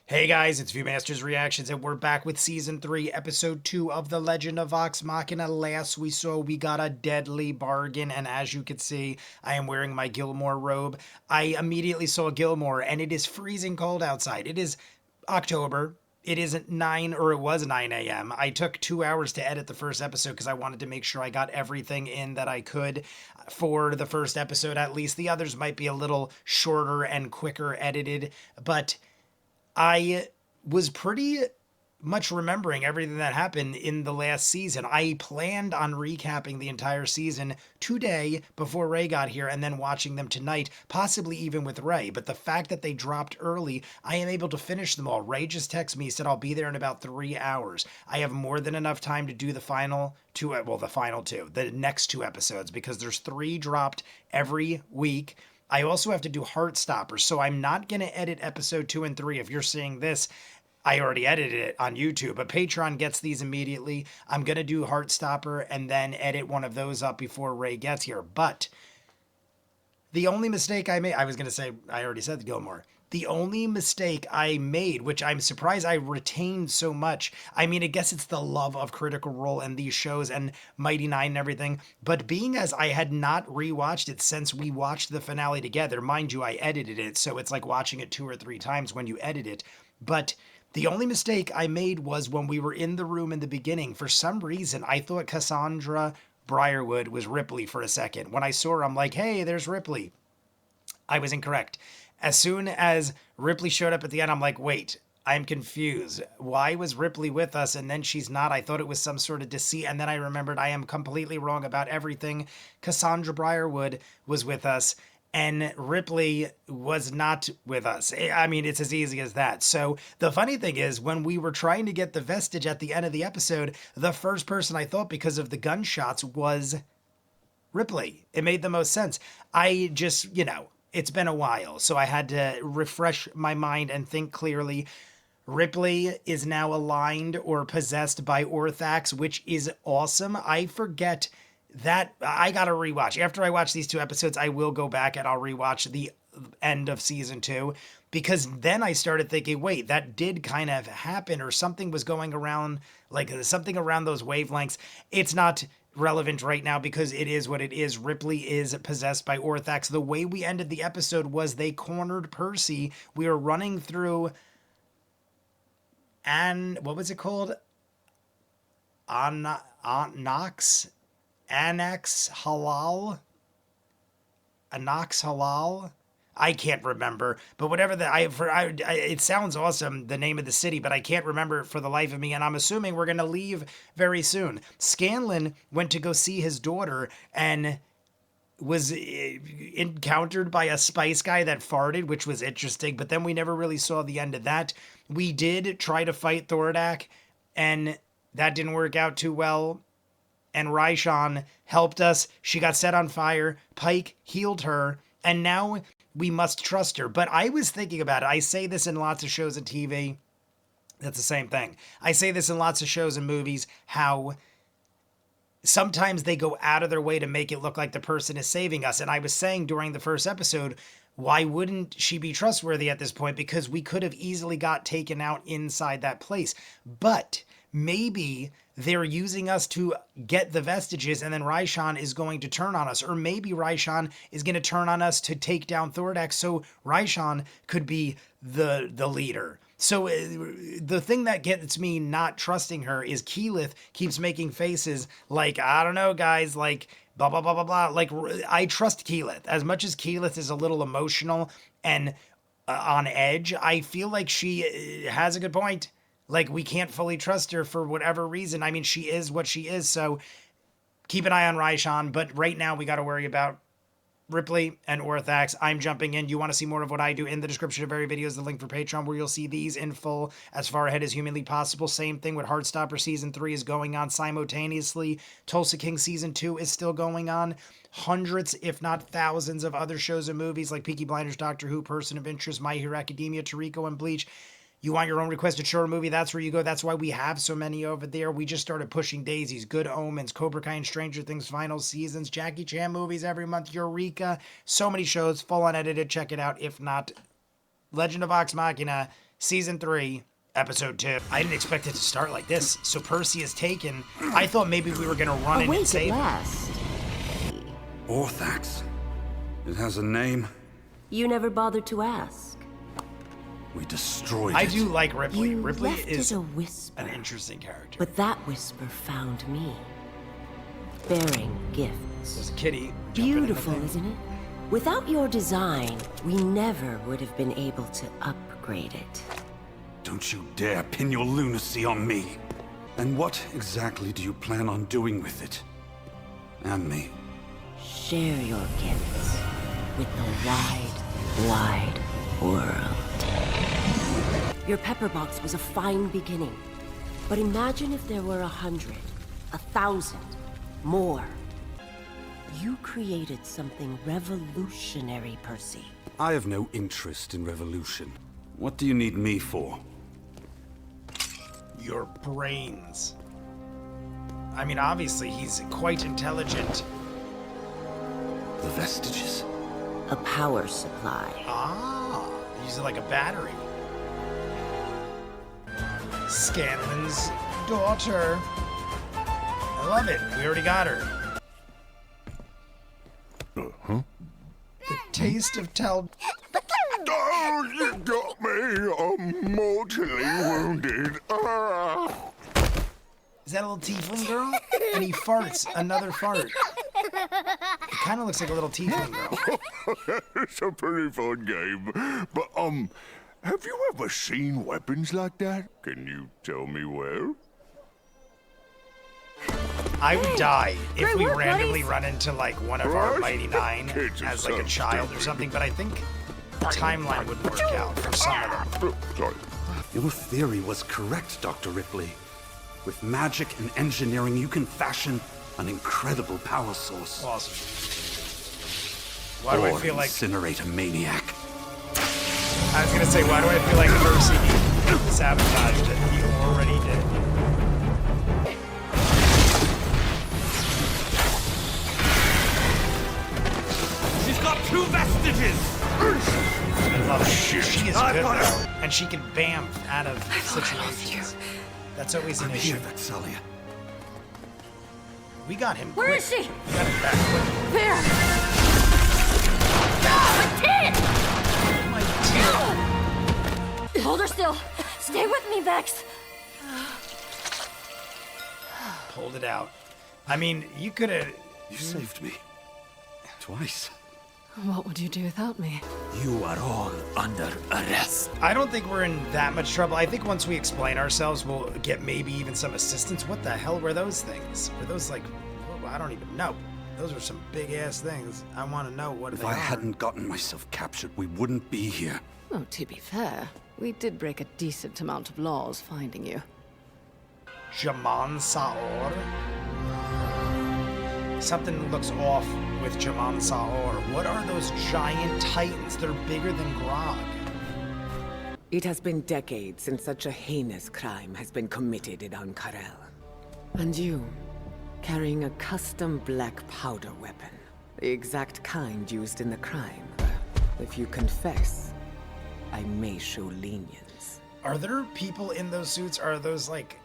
Hey guys, it's Viewmasters Reactions, and we're back with Season 3, Episode 2 of The Legend of Vox Machina. Last we got a deadly bargain, and as you can see, I am wearing my Gilmore robe. I immediately saw Gilmore, and it is freezing cold outside. It is October. It isn't 9, or it was 9 a.m. I took 2 hours to edit the first episode because I wanted to make sure I got everything in that I could for the first episode at least. The others might be a little shorter and quicker edited, but I was pretty much remembering everything that happened in the last season. I planned on recapping the entire season today before Ray got here and then watching them tonight, possibly even with Ray. But the fact that they dropped early, I am able to finish them all. Ray just texted me, said I'll be there in about 3 hours. I have more than enough time to do the final two, the next two episodes, because there's three dropped every week. I also have to do Heartstopper, so I'm not going to edit episode 2 and 3. If you're seeing this, I already edited it on YouTube, but Patreon gets these immediately. I'm going to do Heartstopper and then edit one of those up before Ray gets here. But the only mistake I made, I was going to say, I already said Gilmore. The only mistake I made, which I'm surprised I retained so much. I mean, I guess it's the love of Critical Role and these shows and Mighty Nine and everything. But being as I had not rewatched it since we watched the finale together, mind you, I edited it, so it's like watching it 2 or 3 times when you edit it. But the only mistake I made was when we were in the room in the beginning. For some reason, I thought Cassandra Briarwood was Ripley for a second. When I saw her, I'm like, hey, there's Ripley. I was incorrect. As soon as Ripley showed up at the end, I'm like, wait, I'm confused. Why was Ripley with us and then she's not? I thought it was some sort of deceit. And then I remembered I am completely wrong about everything. Cassandra Briarwood was with us and Ripley was not with us. I mean, it's as easy as that. So the funny thing is, when we were trying to get the vestige at the end of the episode, the first person I thought, because of the gunshots, was Ripley. It made the most sense. I just, it's been a while, so I had to refresh my mind and think clearly. Ripley is now aligned or possessed by Orthax, which is awesome. I forget that I gotta rewatch. After I watch these two episodes, I will go back and I'll rewatch the end of season 2, because then I started thinking, wait, that did kind of happen, or something was going around, like something around those wavelengths. It's not relevant right now because it is what it is. Ripley is possessed by Orthax. The way we ended the episode was they cornered Percy. We were running through, and what was it called? Nox? Annex Halal? Anox Halal? I can't remember, but whatever it sounds awesome, the name of the city, but I can't remember it for the life of me, and I'm assuming we're going to leave very soon. Scanlan went to go see his daughter and was encountered by a spice guy that farted, which was interesting, but then we never really saw the end of that. We did try to fight Thordak, and that didn't work out too well. And Raishan helped us. She got set on fire. Pike healed her. And now we must trust her. But I was thinking about it. I say this in lots of shows and TV. That's the same thing. I say this in lots of shows and movies, how sometimes they go out of their way to make it look like the person is saving us. And I was saying during the first episode, why wouldn't she be trustworthy at this point? Because we could have easily got taken out inside that place. But maybe they're using us to get the vestiges, and then Raishan is going to turn on us. Or maybe Raishan is going to turn on us to take down Thordak, so Raishan could be the leader. So the thing that gets me not trusting her is Keyleth keeps making faces like, I don't know, guys, like, blah, blah, blah, blah, blah. Like, I trust Keyleth. As much as Keyleth is a little emotional and on edge, I feel like she has a good point. Like, we can't fully trust her for whatever reason. I mean, she is what she is, so keep an eye on Raishan, but right now we got to worry about Ripley and Orthax. I'm jumping in. You want to see more of what I do? In the description of every video is the link for Patreon, where you'll see these in full as far ahead as humanly possible. Same thing with Heartstopper Season 3 is going on simultaneously. Tulsa King Season 2 is still going on. Hundreds, if not thousands, of other shows and movies like Peaky Blinders, Doctor Who, Person of Interest, My Hero Academia, Toriko, and Bleach. You want your own requested show or movie, that's where you go. That's why we have so many over there. We just started pushing daisies, Good Omens, Cobra Kai and Stranger Things final seasons, Jackie Chan movies every month, Eureka. So many shows, full unedited. Check it out. If not, Legend of Vox Machina. Season 3, Episode 2. I didn't expect it to start like this. So Percy is taken. I thought maybe we were gonna run in and save him. Orthax. It has a name. You never bothered to ask. We destroyed it. I do like Ripley. You Ripley left is it a whisper, an interesting character. but that whisper found me, bearing gifts. There's a kitty. Beautiful, isn't it? Without your design, we never would have been able to upgrade it. Don't you dare pin your lunacy on me. And what exactly do you plan on doing with it? And me? Share your gifts with the wide, wide world. Your pepper box was a fine beginning, but imagine if there were 100, 1,000, more. You created something revolutionary, Percy. I have no interest in revolution. What do you need me for? Your brains. I mean, obviously, he's quite intelligent. The vestiges? A power supply. Ah, use it like a battery. Scanlan's daughter. I love it. We already got her. Huh? The taste of Tal'dorei. Oh, you got me mortally wounded. Is that a little tiefling girl? And he farts another fart. It kind of looks like a little tiefling girl. It's a pretty fun game. But, have you ever seen weapons like that? Can you tell me where? I would die if Great we work, randomly buddies. run into like one of our Right? Mighty Nine Kids are as like a so child or stupid. something, but I think the timeline would work out for some of them. Sorry. Your theory was correct, Dr. Ripley. With magic and engineering, you can fashion an incredible power source. Awesome. Why do I Or feel like... incinerate a maniac. I was gonna say, why do I feel like Percy sabotaged it? He already did. She's got 2 vestiges! I love it. She is good though, and she can bamf out of situations. That's always an I'm issue. here, Vexalia. We got him Where quick. is she? We got him back quick. There! My tit! Hold her still. Stay with me, Vex. Pulled it out. I mean, you could have... You saved me. Twice. What would you do without me? You are all under arrest. I don't think we're in that much trouble. I think once we explain ourselves, we'll get maybe even some assistance. What the hell were those things? Were those like... I don't even know. Those are some big-ass things. I want to know what If they I are. hadn't gotten myself captured, we wouldn't be here. Oh, to be fair, we did break a decent amount of laws finding you. Jaman Saor? Something looks off with Jaman Saor. What are those giant titans? They're bigger than Grog. It has been decades since such a heinous crime has been committed in Ank'Harel. And you, carrying a custom black powder weapon, the exact kind used in the crime. If you confess, I may show lenience. Are there people in those suits? Are those like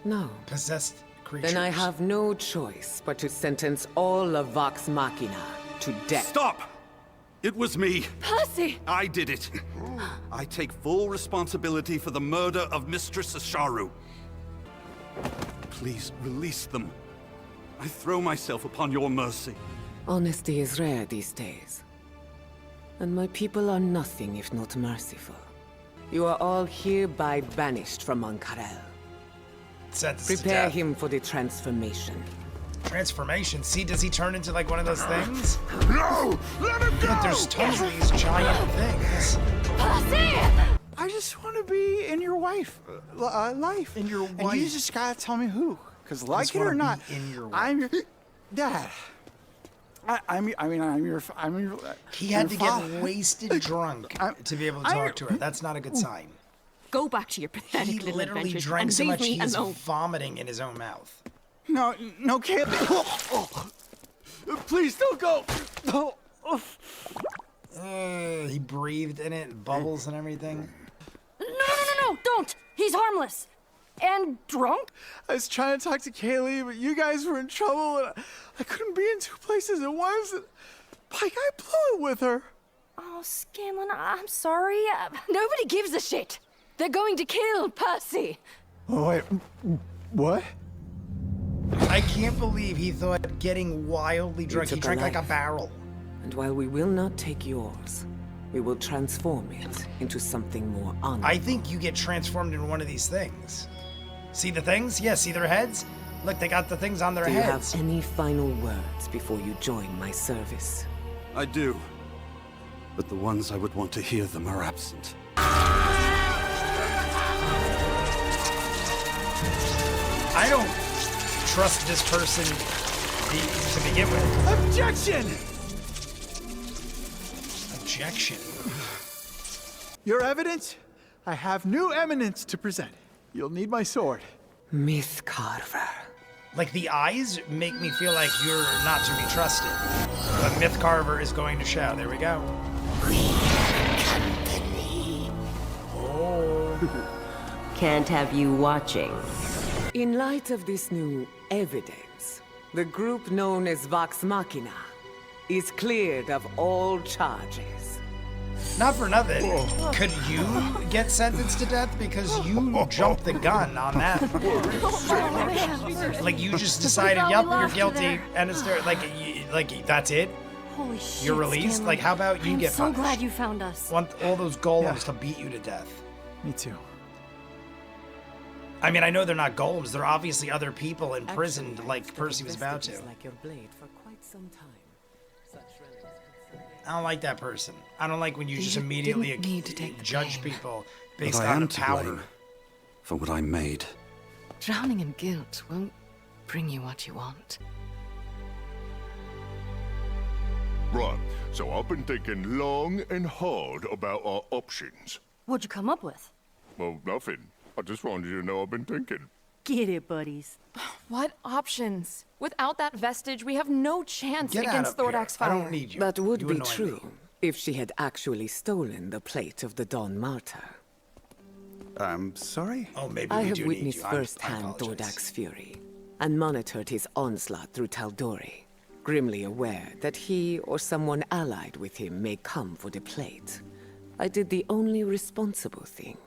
No. possessed creatures? Then I have no choice but to sentence all of Vox Machina to death. Stop! It was me. Percy! I did it. I take full responsibility for the murder of Mistress Asharu. Please release them. I throw myself upon your mercy. Honesty is rare these days. And my people are nothing if not merciful. You are all hereby banished from Ank'Harel. Sentenced to Prepare death. him for the transformation. Transformation. See, does he turn into like one of those things? No! Let him go! But there's tons of these giant things. I just want to be in your life. In your And you wife. just gotta tell me who. Because like just it or wanna not, be in your I'm your dad. I'm your. He had to father. get wasted drunk to be able to talk to her. That's not a good sign. Go back to your pathetic He little literally adventures drank and so leave much me he's alone. vomiting in his own mouth. No, Caleb. Please don't go. No. He breathed in it, bubbles and everything. He's harmless. And drunk? I was trying to talk to Kaylee, but you guys were in trouble, and I couldn't be in two places at once. And Pike, I blew it with her. Oh, Scanlan, I'm sorry. Nobody gives a shit. They're going to kill Percy. Oh, wait. What? I can't believe he thought getting wildly drunk. He took a drank like a life. barrel. And while we will not take yours, we will transform it into something more honorable. I think you get transformed into one of these things. See the things? Yeah, see their heads? Look, they got the things on their Do you heads. have any final words before you join my service? I do. But the ones I would want to hear them are absent. I don't trust this person to begin with. Objection! Objection. Your evidence? I have new eminence to present. You'll need my sword. Myth Carver. Like, the eyes make me feel like you're not to be trusted. But Myth Carver is going to show. There we go. Can't have you watching. In light of this new evidence, the group known as Vox Machina is cleared of all charges. Not for nothing. Could you get sentenced to death because you jumped the gun on that? Like, you just decided, forgot yep, we you're lost you guilty, there. and it's like that's it. Holy shit, You're released. Scanlan. Like, how about you I'm get so punished? glad you found us. Want all those golems Yeah. to beat you to death. Me too. I mean, I know they're not golems. They're obviously other people imprisoned, Actually, like I've Percy was about to. vestiges like your blade for quite some time. Such relics concerning- I don't like that person. I don't like when you just immediately didn't need to take the judge blame. people But based I on am to power. blame for what I made. Drowning in guilt won't bring you what you want. Right, so I've been thinking long and hard about our options. What'd you come up with? Well, nothing. I just wanted you to know I've been thinking. Get it, buddies. What options? Without that vestige, we have no chance Get out against of here. Thordak's I fire. don't need you. That would You be annoy true me. if she had actually stolen the plate of the Dawn Martyr. I'm sorry? Oh, maybe I we have do need witnessed you. I firsthand apologize. Thordak's fury and monitored his onslaught through Tal'dorei, grimly aware that he or someone allied with him may come for the plate. I did the only responsible thing.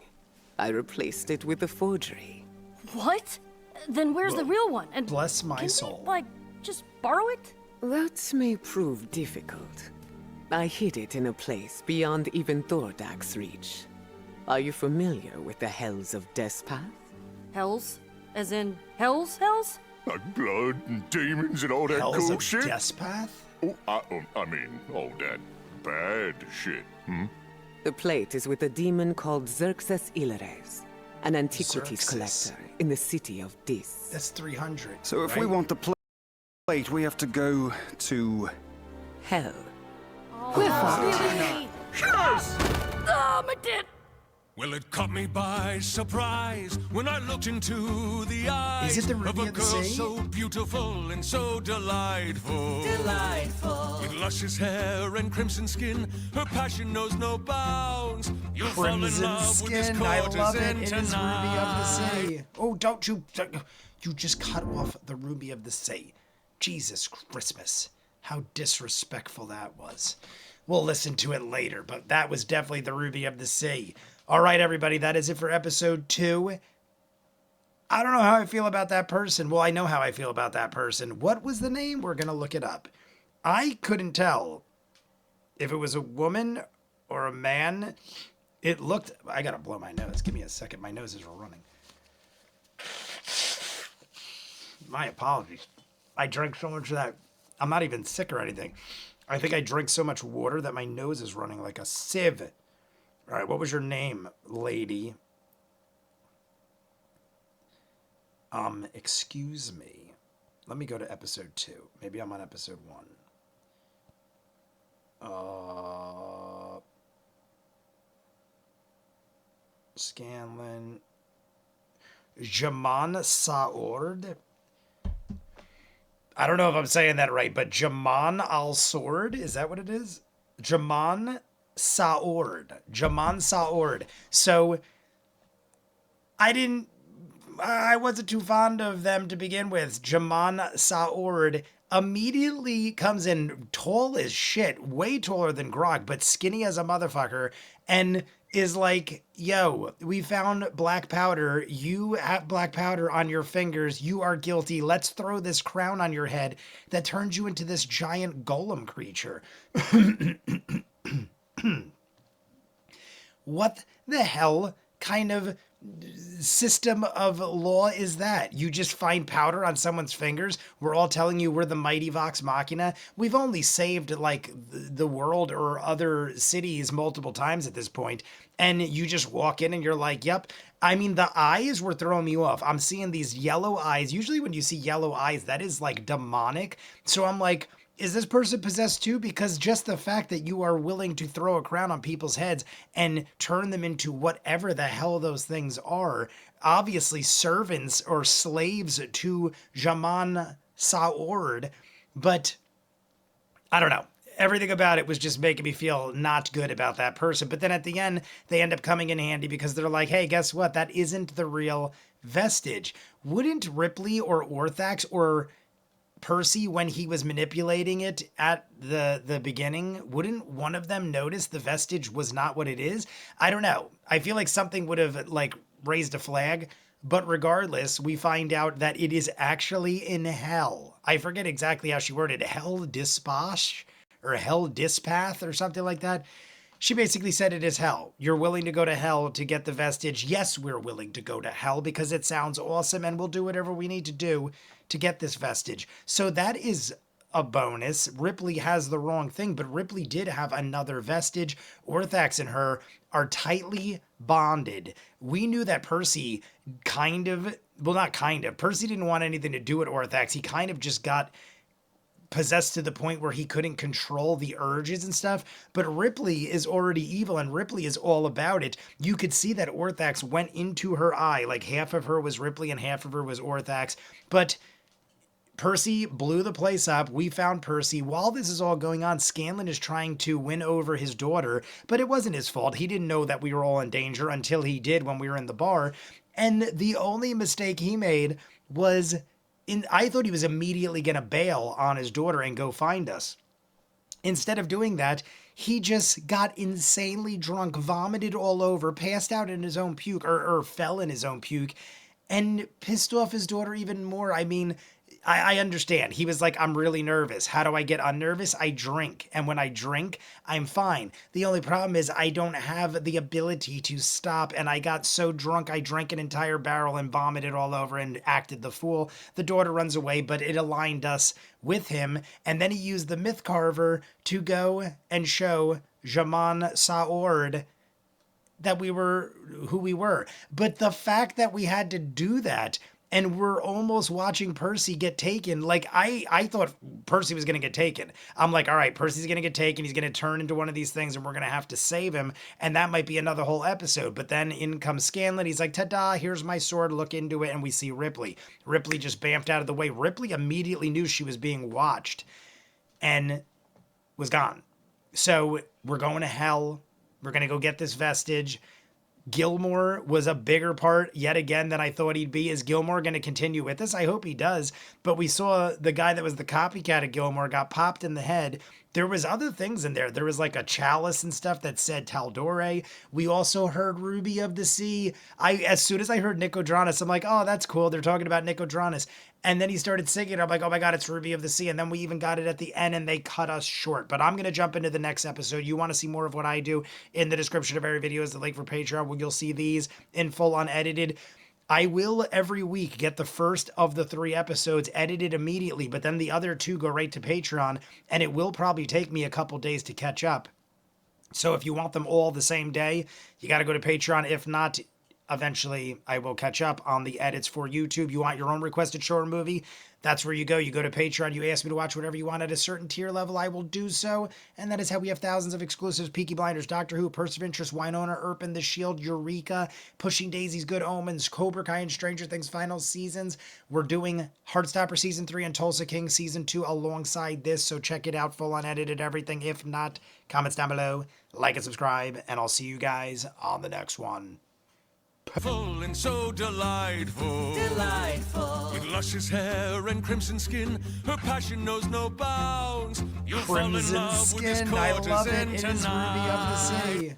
I replaced it with a forgery. What? Then where's the real one? And Bless my can soul. we, like, just borrow it? That may prove difficult. I hid it in a place beyond even Thordak's reach. Are you familiar with the Hells of Despath? Hells? As in hells? Hells? Like blood and demons and all that Hells cool of shit? Despath? Oh, I mean, all that bad shit, The plate is with a demon called Xerxes Ilares, an antiquities Xerxes. collector in the city of Dis. That's 300. So if we right? want the plate, we have to go to... Hell. We're fine. Oh, my tit! Well, it caught me by surprise when I looked into the eyes Is it the of Ruby a of the girl Sea? so beautiful and so delightful. Delightful. With luscious hair and crimson skin, her passion knows no bounds. You'll fall in Crimson love with this skin. I love it. courtesan It is Ruby of the tonight. Sea. Oh, don't you... You just cut off the Ruby of the Sea. Jesus Christmas. How disrespectful that was. We'll listen to it later, but that was definitely the Ruby of the Sea. All right, everybody, that is it for episode 2. I don't know how I feel about that person. Well, I know how I feel about that person. What was the name? We're going to look it up. I couldn't tell if it was a woman or a man. It looked... I got to blow my nose. Give me a second. My nose is running. My apologies. I drank so much of that. I'm not even sick or anything. I think I drank so much water that my nose is running like a sieve. All right, what was your name, lady? Excuse me. Let me go to episode 2. Maybe I'm on episode 1. Scanlan. Jaman Saord. I don't know if I'm saying that right, but Jaman al-Sword, is that what it is? Jaman Saord. Jaman Saord. So, I wasn't too fond of them to begin with. Jaman Saord immediately comes in tall as shit, way taller than Grog, but skinny as a motherfucker, and is like, yo, we found black powder. You have black powder on your fingers. You are guilty. Let's throw this crown on your head that turns you into this giant golem creature. What the hell kind of system of law is that? You just find powder on someone's fingers? We're all telling you we're the mighty Vox Machina? We've only saved like the world or other cities multiple times at this point, and you just walk in and you're like, yep. I mean, the eyes were throwing me off. I'm seeing these yellow eyes. Usually when you see yellow eyes, that is like demonic. So I'm like, is this person possessed too? Because just the fact that you are willing to throw a crown on people's heads and turn them into whatever the hell those things are, obviously servants or slaves to Jaman Saord, but I don't know. Everything about it was just making me feel not good about that person. But then at the end, they end up coming in handy because they're like, hey, guess what? That isn't the real vestige. Wouldn't Ripley or Orthax or Percy, when he was manipulating it at the beginning, wouldn't one of them notice the vestige was not what it is? I don't know. I feel like something would have like raised a flag, but regardless, we find out that it is actually in hell. I forget exactly how she worded it. Hell Dispash or Hell Dispath or something like that. She basically said it is hell. You're willing to go to hell to get the vestige. Yes, we're willing to go to hell because it sounds awesome and we'll do whatever we need to do to get this vestige. So that is a bonus. Ripley has the wrong thing, but Ripley did have another vestige. Orthax and her are tightly bonded. We knew that Percy Percy didn't want anything to do with Orthax. He kind of just got possessed to the point where he couldn't control the urges and stuff, but Ripley is already evil and Ripley is all about it. You could see that Orthax went into her eye, like half of her was Ripley and half of her was Orthax, but Percy blew the place up. We found Percy. While this is all going on, Scanlan is trying to win over his daughter, but it wasn't his fault. He didn't know that we were all in danger until he did when we were in the bar, and the only mistake he made was I thought he was immediately going to bail on his daughter and go find us. Instead of doing that, he just got insanely drunk, vomited all over, passed out in his own puke, or fell in his own puke, and pissed off his daughter even more. I mean, I understand. He was like, I'm really nervous. How do I get unnervous? I drink. And when I drink, I'm fine. The only problem is I don't have the ability to stop. And I got so drunk, I drank an entire barrel and vomited all over and acted the fool. The daughter runs away, but it aligned us with him. And then he used the myth carver to go and show Jaman Saord that we were who we were. But the fact that we had to do that, and we're almost watching Percy get taken. Like, I thought Percy was going to get taken. I'm like, all right, Percy's going to get taken. He's going to turn into one of these things and we're going to have to save him. And that might be another whole episode. But then in comes Scanlan. He's like, ta-da, here's my sword. Look into it. And we see Ripley. Ripley just bamfed out of the way. Ripley immediately knew she was being watched and was gone. So we're going to hell. We're going to go get this vestige. Gilmore was a bigger part yet again than I thought he'd be. Is Gilmore going to continue with us? I hope he does. But we saw the guy that was the copycat of Gilmore got popped in the head. There was other things in there. There was like a chalice and stuff that said Tal'dorei. We also heard Ruby of the Sea. As soon as I heard Nicodranus, I'm like, oh, that's cool. They're talking about Nicodranus. And then he started singing. I'm like, oh my God, it's Ruby of the Sea. And then we even got it at the end and they cut us short. But I'm going to jump into the next episode. You want to see more of what I do? In the description of every video is the link for Patreon where you'll see these in full unedited. I will every week get the first of the 3 episodes edited immediately, but then the other 2 go right to Patreon, and it will probably take me a couple days to catch up. So if you want them all the same day, you got to go to Patreon. If not, eventually I will catch up on the edits for YouTube. You want your own requested show or movie? That's where you go. You go to Patreon. You ask me to watch whatever you want at a certain tier level. I will do so. And that is how we have thousands of exclusives. Peaky Blinders, Doctor Who, Purse of Interest, Winona Earp and The Shield, Eureka, Pushing Daisies, Good Omens, Cobra Kai and Stranger Things final seasons. We're doing Heartstopper Season 3 and Tulsa King Season 2 alongside this. So check it out. Full unedited everything. If not, comments down below. Like and subscribe. And I'll see you guys on the next one. Full and so delightful. Delightful. With luscious hair and crimson skin, her passion knows no bounds. You'll fall in Crimson love with this skin. I love it. courtesan It is Ruby of the tonight. City.